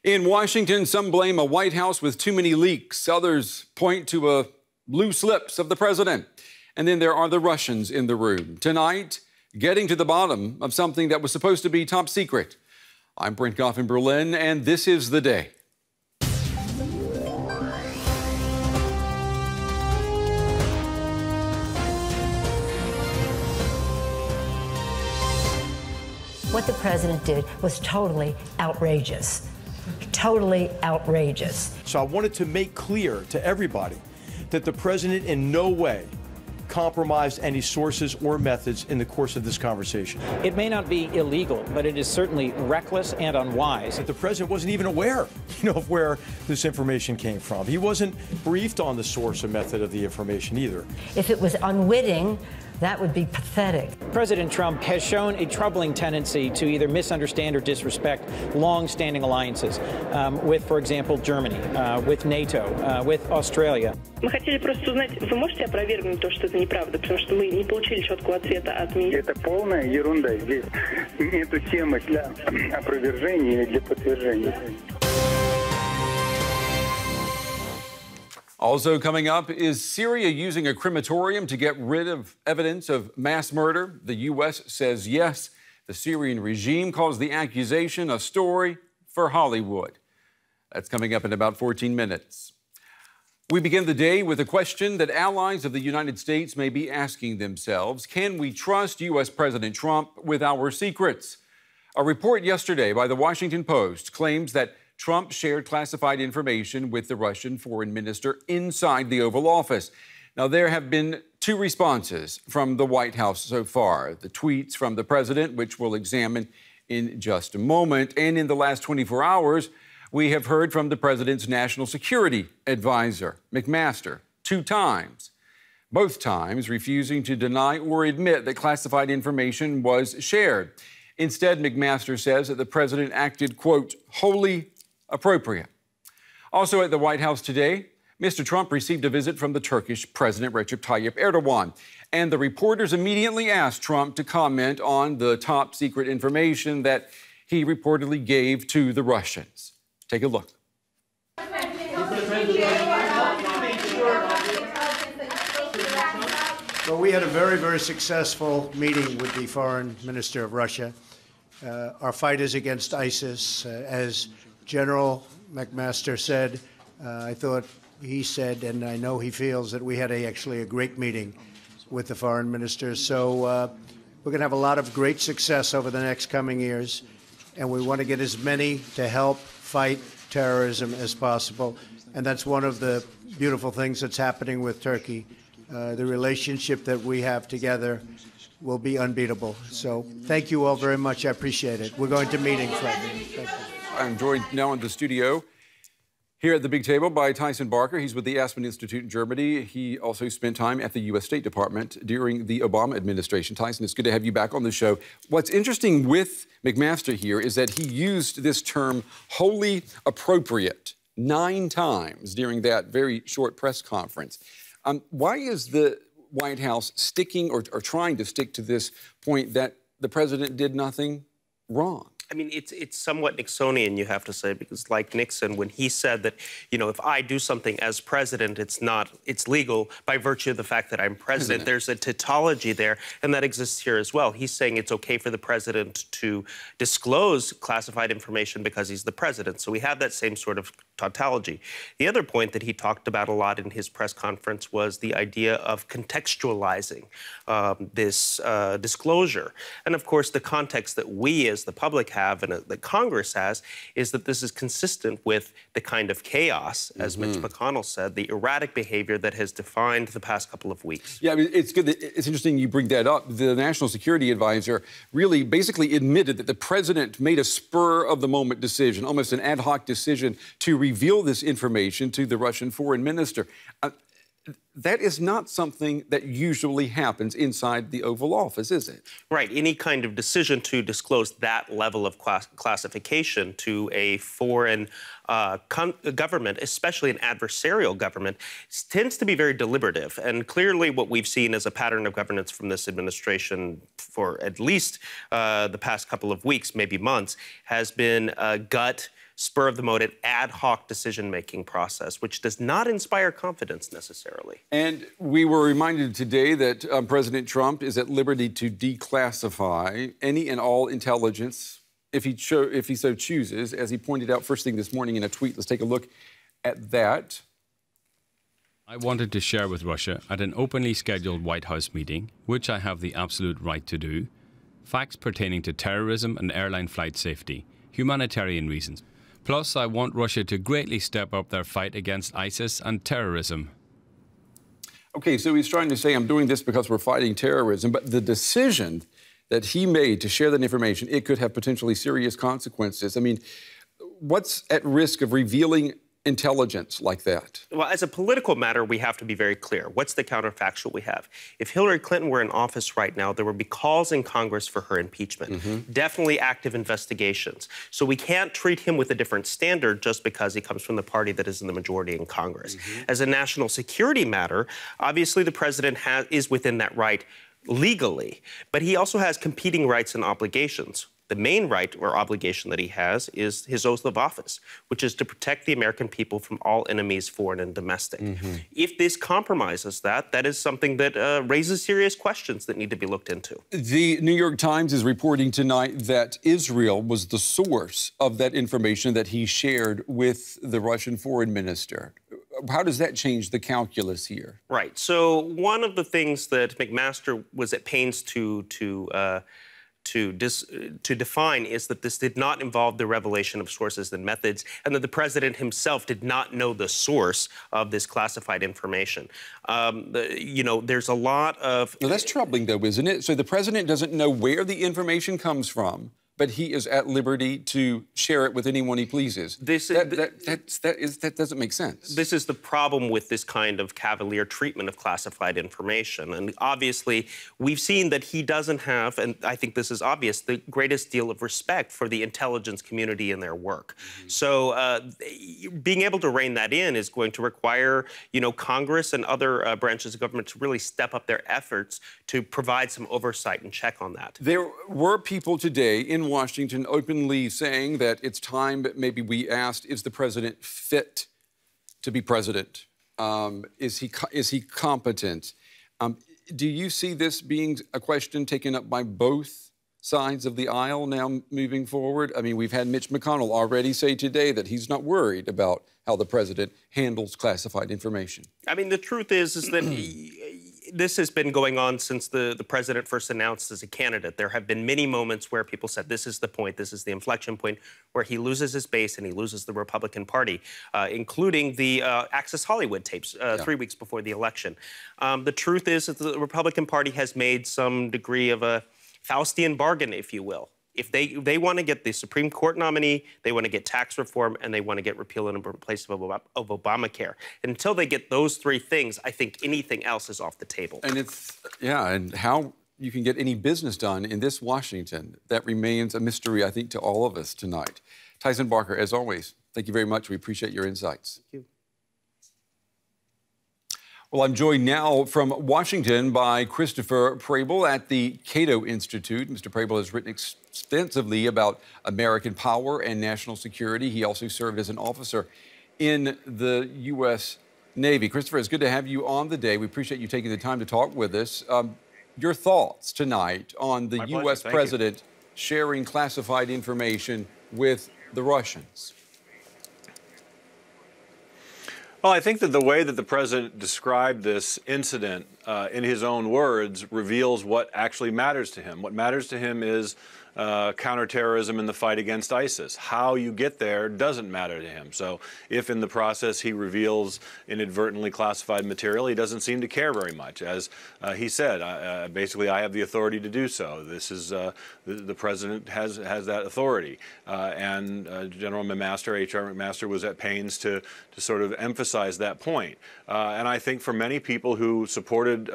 In Washington, some blame a White House with too many leaks. Others point to loose lips of the president. And then there are the Russians in the room. Tonight, getting to the bottom of something that was supposed to be top secret. I'm Brent Goff in Berlin, and this is The Day. What the president did was totally outrageous. Totally outrageous. So I wanted to make clear to everybody that the president in no way compromised any sources or methods in the course of this conversation. It may not be illegal, but it is certainly reckless and unwise. That the president wasn't even aware, of where this information came from. He wasn't briefed on the source or method of the information either. If it was unwitting, that would be pathetic. President Trump has shown a troubling tendency to either misunderstand or disrespect long-standing alliances with, for example, Germany, with NATO, with Australia. Мы хотели просто узнать, вы можете опровергнуть то, что это неправда, потому что мы не получили четкого ответа от министра. Это полная ерунда. Здесь нету темы для опровержения или для подтверждения. Also coming up, is Syria using a crematorium to get rid of evidence of mass murder? The U.S. says yes. The Syrian regime calls the accusation a story for Hollywood. That's coming up in about 14 minutes. We begin the day with a question that allies of the United States may be asking themselves. Can we trust U.S. President Trump with our secrets? A report yesterday by the Washington Post claims that Trump shared classified information with the Russian foreign minister inside the Oval Office. Now, there have been two responses from the White House so far. The tweets from the president, which we'll examine in just a moment. And in the last 24 hours, we have heard from the president's national security advisor, McMaster, 2 times. Both times refusing to deny or admit that classified information was shared. Instead, McMaster says that the president acted, quote, wholly appropriate. Also at the White House today, Mr. Trump received a visit from the Turkish President Recep Tayyip Erdogan. And the reporters immediately asked Trump to comment on the top secret information that he reportedly gave to the Russians. Take a look. Well, we had a very, very successful meeting with the foreign minister of Russia. Our fight is against ISIS. As General McMaster said, I thought he said, and I know he feels, that we had actually a great meeting with the foreign minister. So we're going to have a lot of great success over the next coming years, and we want to get as many to help fight terrorism as possible. And that's one of the beautiful things that's happening with Turkey. The relationship that we have together will be unbeatable. So thank you all very much. I appreciate it. We're going to meetings right now. Thank you. I'm joined now in the studio here at the big table by Tyson Barker. He's with the Aspen Institute in Germany. He also spent time at the U.S. State Department during the Obama administration. Tyson, it's good to have you back on the show. What's interesting with McMaster here is that he used this term wholly appropriate 9 times during that very short press conference. Why is the White House sticking or trying to stick to this point that the president did nothing wrong? I mean, it's somewhat Nixonian, you have to say, because like Nixon, when he said that, if I do something as president, it's legal by virtue of the fact that I'm president. There's a tautology there, and that exists here as well. He's saying it's okay for the president to disclose classified information because he's the president. So we have that same sort of tautology. The other point that he talked about a lot in his press conference was the idea of contextualizing this disclosure. And of course, the context that we as the public have and that Congress has is that this is consistent with the kind of chaos, as Mitch McConnell said, the erratic behavior that has defined the past couple of weeks. Yeah, I mean, it's good. It's interesting you bring that up. The National Security Advisor really basically admitted that the president made a spur-of-the-moment decision, almost an ad hoc decision, to reveal this information to the Russian foreign minister. that is not something that usually happens inside the Oval Office, is it? Right. Any kind of decision to disclose that level of classification to a foreign government, especially an adversarial government, tends to be very deliberative. And clearly what we've seen as a pattern of governance from this administration for at least the past couple of weeks, maybe months, has been a gut, spur-of-the-moment, ad hoc decision-making process, which does not inspire confidence necessarily. And we were reminded today that President Trump is at liberty to declassify any and all intelligence if he so chooses, as he pointed out first thing this morning in a tweet. Let's take a look at that. I wanted to share with Russia at an openly scheduled White House meeting, which I have the absolute right to do, facts pertaining to terrorism and airline flight safety, humanitarian reasons. Plus, I want Russia to greatly step up their fight against ISIS and terrorism. Okay, so he's trying to say, I'm doing this because we're fighting terrorism, but the decision that he made to share that information, it could have potentially serious consequences. I mean, what's at risk of revealing intelligence like that? Well, as a political matter, we have to be very clear. What's the counterfactual we have? If Hillary Clinton were in office right now, there would be calls in Congress for her impeachment. Definitely active investigations. So we can't treat him with a different standard just because he comes from the party that is in the majority in Congress. As a national security matter, obviously the president is within that right legally, but he also has competing rights and obligations. The main right or obligation that he has is his oath of office, which is to protect the American people from all enemies, foreign and domestic. If this compromises that, that is something that raises serious questions that need to be looked into. The New York Times is reporting tonight that Israel was the source of that information that he shared with the Russian foreign minister. How does that change the calculus here? Right. So one of the things that McMaster was at pains to define is that this did not involve the revelation of sources and methods, and that the president himself did not know the source of this classified information. There's a lot of... Now, that's troubling, though, isn't it? So the president doesn't know where the information comes from, but he is at liberty to share it with anyone he pleases. That doesn't make sense. This is the problem with this kind of cavalier treatment of classified information. And obviously, we've seen that he doesn't have, and I think this is obvious, the greatest deal of respect for the intelligence community and their work. So being able to rein that in is going to require, Congress and other branches of government to really step up their efforts to provide some oversight and check on that. There were people today in Washington openly saying that it's time, maybe we asked, is the president fit to be president? Is he competent? Do you see this being a question taken up by both sides of the aisle now moving forward? I mean, we've had Mitch McConnell already say today that he's not worried about how the president handles classified information. I mean, the truth is that this has been going on since the president first announced as a candidate. There have been many moments where people said this is the point, this is the inflection point, where he loses his base and he loses the Republican Party, including the Access Hollywood tapes 3 weeks before the election. The truth is that the Republican Party has made some degree of a Faustian bargain, if you will. If they want to get the Supreme Court nominee, they want to get tax reform, and they want to get repeal and replace of Obamacare. And until they get those three things, I think anything else is off the table. And and how you can get any business done in this Washington, that remains a mystery, I think, to all of us tonight. Tyson Barker, as always, thank you very much. We appreciate your insights. Thank you. Well, I'm joined now from Washington by Christopher Prabel at the Cato Institute. Mr. Prabel has written extensively about American power and national security. He also served as an officer in the U.S. Navy. Christopher, it's good to have you on the day. We appreciate you taking the time to talk with us. Your thoughts tonight on the U.S. president sharing classified information with the Russians? Well, I think that the way that the president described this incident in his own words reveals what actually matters to him. What matters to him is counterterrorism and the fight against ISIS. How you get there doesn't matter to him. So if in the process he reveals inadvertently classified material, he doesn't seem to care very much. As he said, basically, I have the authority to do so. This is the president has that authority. And General McMaster, H.R. McMaster, was at pains to sort of emphasize that point. And I think for many people who supported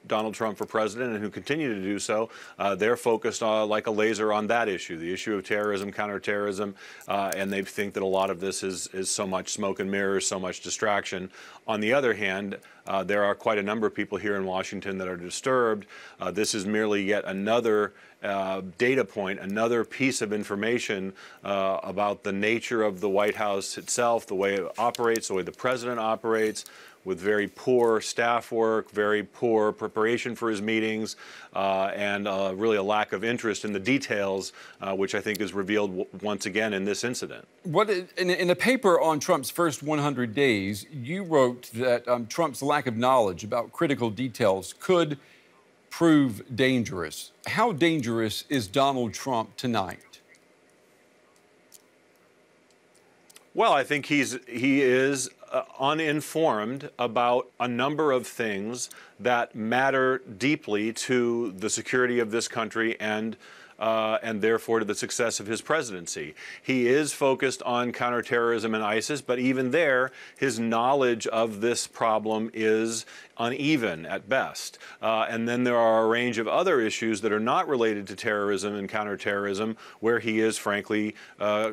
Donald Trump for president and who continue to do so, they're focused like a laser on that issue, the issue of terrorism, counterterrorism, and they think that a lot of this is so much smoke and mirrors, so much distraction. On the other hand, there are quite a number of people here in Washington that are disturbed. This is merely yet another data point, another piece of information about the nature of the White House itself, the way it operates, the way the president operates, with very poor staff work, very poor preparation for his meetings, and really a lack of interest in the details, which I think is revealed once again in this incident. In a paper on Trump's first 100 days, you wrote that Trump's lack of knowledge about critical details could prove dangerous. How dangerous is Donald Trump tonight? Well, I think he is uninformed about a number of things that matter deeply to the security of this country and therefore to the success of his presidency. He is focused on counterterrorism and ISIS, but even there, his knowledge of this problem is uneven at best. And then there are a range of other issues that are not related to terrorism and counterterrorism where he is, frankly,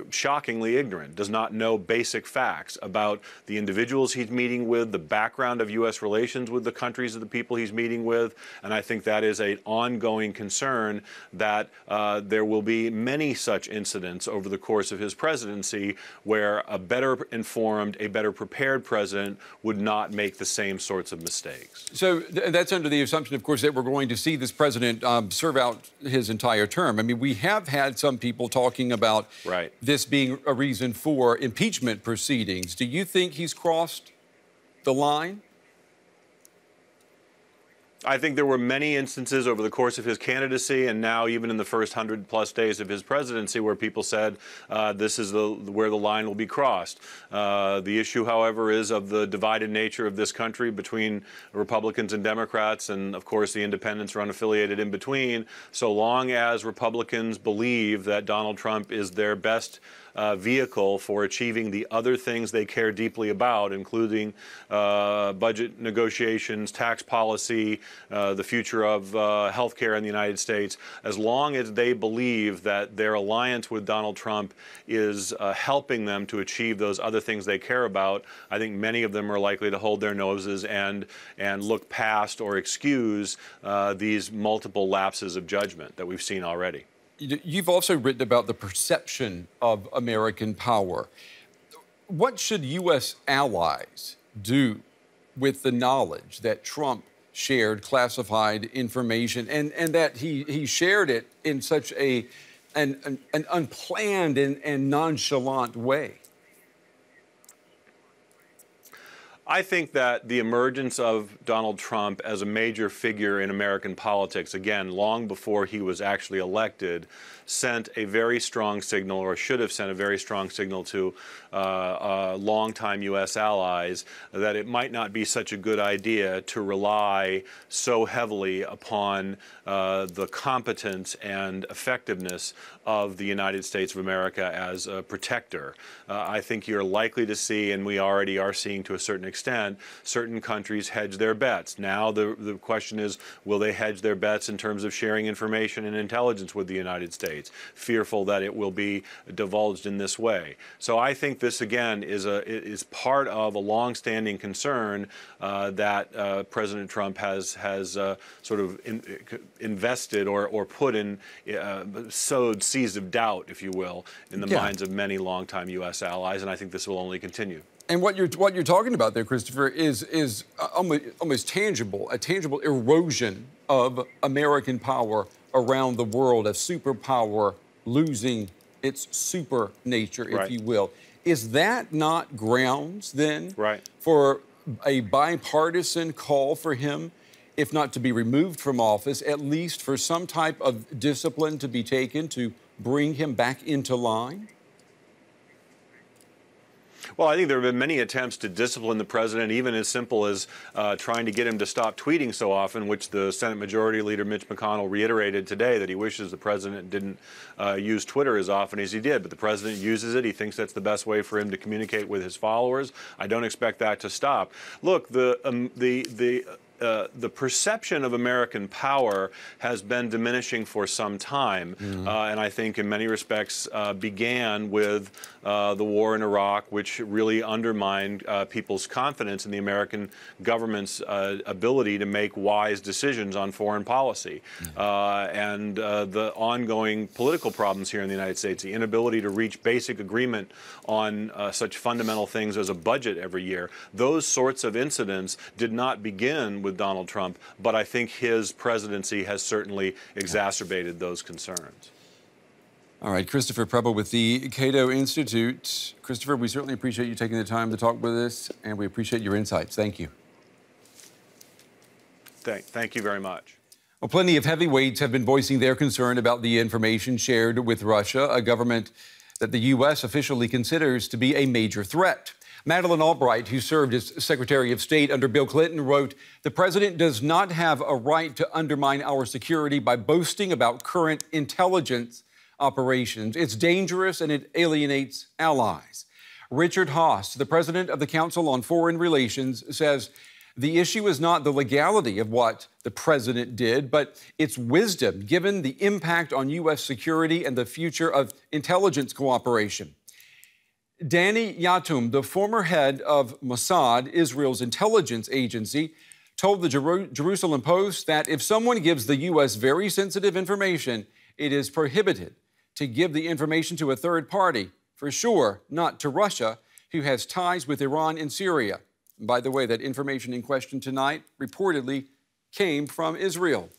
shockingly ignorant, does not know basic facts about the individuals he's meeting with, the background of U.S. relations with the countries of the people he's meeting with. And I think that is an ongoing concern that there will be many such incidents over the course of his presidency where a better informed, a better prepared president would not make the same sorts of mistakes. So that's under the assumption, of course, that we're going to see this president serve out his entire term. I mean, we have had some people talking about this being a reason for impeachment proceedings. Do you think he's crossed the line? I think there were many instances over the course of his candidacy and now even in the first 100+ days of his presidency where people said this is where the line will be crossed. The issue, however, is of the divided nature of this country between Republicans and Democrats and, of course, the independents are unaffiliated in between. So long as Republicans believe that Donald Trump is their best vehicle for achieving the other things they care deeply about, including budget negotiations, tax policy, the future of health care in the United States, as long as they believe that their alliance with Donald Trump is helping them to achieve those other things they care about, I think many of them are likely to hold their noses and look past or excuse these multiple lapses of judgment that we've seen already. You've also written about the perception of American power. What should U.S. allies do with the knowledge that Trump shared classified information and that he shared it in such an unplanned and nonchalant way? I think that the emergence of Donald Trump as a major figure in American politics, again, long before he was actually elected, sent a very strong signal, or should have sent a very strong signal to longtime U.S. allies that it might not be such a good idea to rely so heavily upon the competence and effectiveness of the United States of America as a protector. I think you're likely to see, and we already are seeing to a certain extent, certain countries hedge their bets. Now the question is, will they hedge their bets in terms of sharing information and intelligence with the United States, fearful that it will be divulged in this way? So I think this, again, is part of a long-standing concern that President Trump has sort of invested or put in, sowed seeds of doubt, if you will, in the minds of many longtime U.S. allies, and I think this will only continue. And what you're talking about there, Christopher, is almost tangible, a tangible erosion of American power around the world, a superpower losing its super nature, if you will. Is that not grounds then for a bipartisan call for him if not to be removed from office, at least for some type of discipline to be taken to bring him back into line? Well, I think there have been many attempts to discipline the president, even as simple as trying to get him to stop tweeting so often, which the Senate Majority Leader Mitch McConnell reiterated today that he wishes the president didn't use Twitter as often as he did. But the president uses it. He thinks that's the best way for him to communicate with his followers. I don't expect that to stop. Look, the perception of American power has been diminishing for some time, and I think in many respects began with the war in Iraq, which really undermined people's confidence in the American government's ability to make wise decisions on foreign policy. And the ongoing political problems here in the United States, the inability to reach basic agreement on such fundamental things as a budget every year, those sorts of incidents did not begin with Donald Trump, but I think his presidency has certainly exacerbated those concerns. All right, Christopher Preble with the Cato Institute. Christopher, we certainly appreciate you taking the time to talk with us, and we appreciate your insights. Thank you. Thank you very much. Well, plenty of heavyweights have been voicing their concern about the information shared with Russia, a government that the U.S. officially considers to be a major threat. Madeleine Albright, who served as Secretary of State under Bill Clinton, wrote, "The president does not have a right to undermine our security by boasting about current intelligence operations. It's dangerous and it alienates allies." Richard Haass, the president of the Council on Foreign Relations, says the issue is not the legality of what the president did, but its wisdom given the impact on U.S. security and the future of intelligence cooperation. Danny Yatum, the former head of Mossad, Israel's intelligence agency, told the Jerusalem Post that if someone gives the U.S. very sensitive information, it is prohibited to give the information to a third party, for sure not to Russia, who has ties with Iran and Syria. And by the way, that information in question tonight reportedly came from Israel.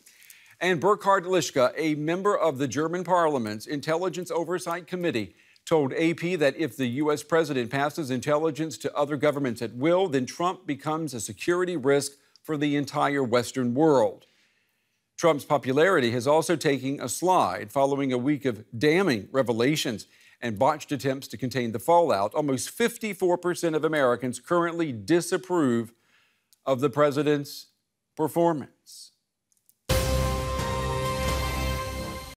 And Burkhard Lischke, a member of the German parliament's Intelligence Oversight Committee, told AP that if the U.S. president passes intelligence to other governments at will, then Trump becomes a security risk for the entire Western world. Trump's popularity has also taken a slide following a week of damning revelations and botched attempts to contain the fallout. Almost 54% of Americans currently disapprove of the president's performance.